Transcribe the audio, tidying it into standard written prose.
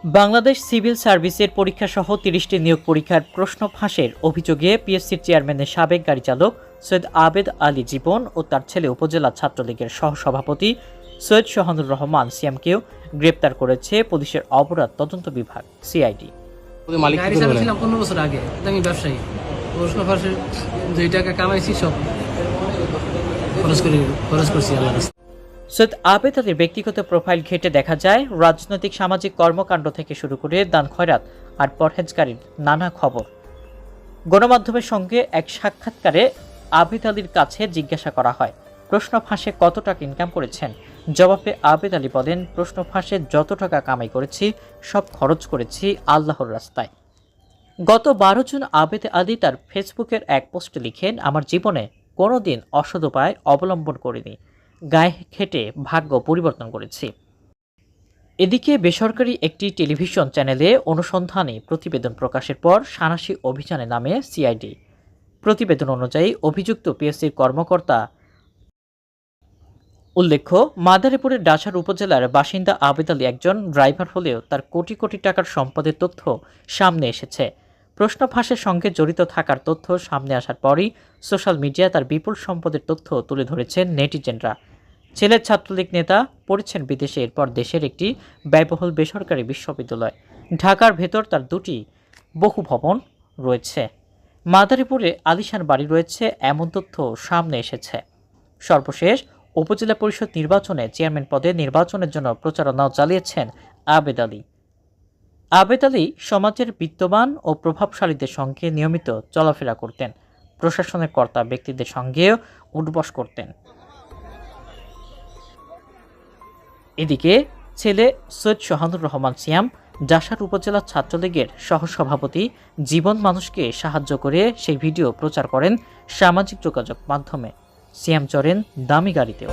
Bangladesh civil সার্ভিসের পরীক্ষাসহ ৩০টি নিয়োগ পরীক্ষার প্রশ্ন ফাঁসের অভিযোগে পিএসসির চেয়ারম্যানের সাবেক গাড়ি চালক সৈয়দ আবেদ আলী জীবন ও তার ছেলে উপজেলা ছাত্রলীগের সহসভাপতি সৈয়দ সোহানুর রহমান সিয়ামকেও গ্রেপ্তার করেছে পুলিশের অপরাধ তদন্ত বিভাগ সিআইডি। গাড়ি চালাচ্ছিলাম 15 বছর আগে, আমি ব্যবসায়ী। প্রশ্ন ফাঁসের 2 টাকা কামাইছি, সব খরচ করছি আল্লাহর রাস্তায়। সৈয়দ আবেদ আলীর ব্যক্তিগত প্রোফাইল ঘেঁটে দেখা যায় রাজনৈতিক সামাজিক কর্মকাণ্ড থেকে শুরু করে দান খয়রাত আর পরহেজগারির নানা খবর। গণমাধ্যমের সঙ্গে এক সাক্ষাৎকারে আবেদ আলীর কাছে জিজ্ঞাসা করা হয় প্রশ্ন ফাঁসে কত টাকা ইনকাম করেছেন। জবাবে আবেদ আলী বলেন, প্রশ্ন ফাঁসে যত টাকা কামাই করেছি সব খরচ করেছি আল্লাহর রাস্তায়। গত 12 জুন আবেদ আলী তার ফেসবুকের এক পোস্টে লিখেন, আমার জীবনে কোনোদিন অসৎ উপায় অবলম্বন করিনি, গায়ে খেটে ভাগ্য পরিবর্তন করেছি। এদিকে বেসরকারি একটি টেলিভিশন চ্যানেলে অনুসন্ধানী প্রতিবেদন প্রকাশের পর সাঁড়াশি অভিযানে নামে সিআইডি। প্রতিবেদন অনুযায়ী অভিযুক্ত পিএসসির কর্মকর্তা। উল্লেখ্য, মাদারীপুরের ডাসার উপজেলার বাসিন্দা আবেদ আলী একজন ড্রাইভার হলেও তার কোটি কোটি টাকার সম্পদের তথ্য সামনে এসেছে। প্রশ্ন ফাঁসের সঙ্গে জড়িত থাকার তথ্য সামনে আসার পরই সোশ্যাল মিডিয়ায় তার বিপুল সম্পদের তথ্য তুলে ধরেছেন নেটিজেনরা। ছেলের ছাত্রলীগ নেতা, পড়েছেন বিদেশে, এরপর দেশের একটি ব্যয়বহুল বেসরকারি বিশ্ববিদ্যালয়। ঢাকার ভেতর তার 2টি বহু ভবন রয়েছে। মাদারীপুরে আলিশান বাড়ি রয়েছে, এমন তথ্য সামনে এসেছে। সর্বশেষ উপজেলা পরিষদ নির্বাচনে চেয়ারম্যান পদে নির্বাচনের জন্য প্রচারণাও চালিয়েছেন আবেদ আলী। আবেদ আলী সমাজের বিত্তবান ও প্রভাবশালীদের সঙ্গে নিয়মিত চলাফেরা করতেন, প্রশাসনের কর্তা ব্যক্তিদের সঙ্গেও উঠবস করতেন। এদিকে ছেলে সৈয়দ সোহানুর রহমান সিয়াম ডাসার উপজেলা ছাত্রলীগের সহসভাপতি জীবন মানুষকে সাহায্য করে সেই ভিডিও প্রচার করেন সামাজিক যোগাযোগ মাধ্যমে। সিয়াম চড়েন দামি গাড়িতেও।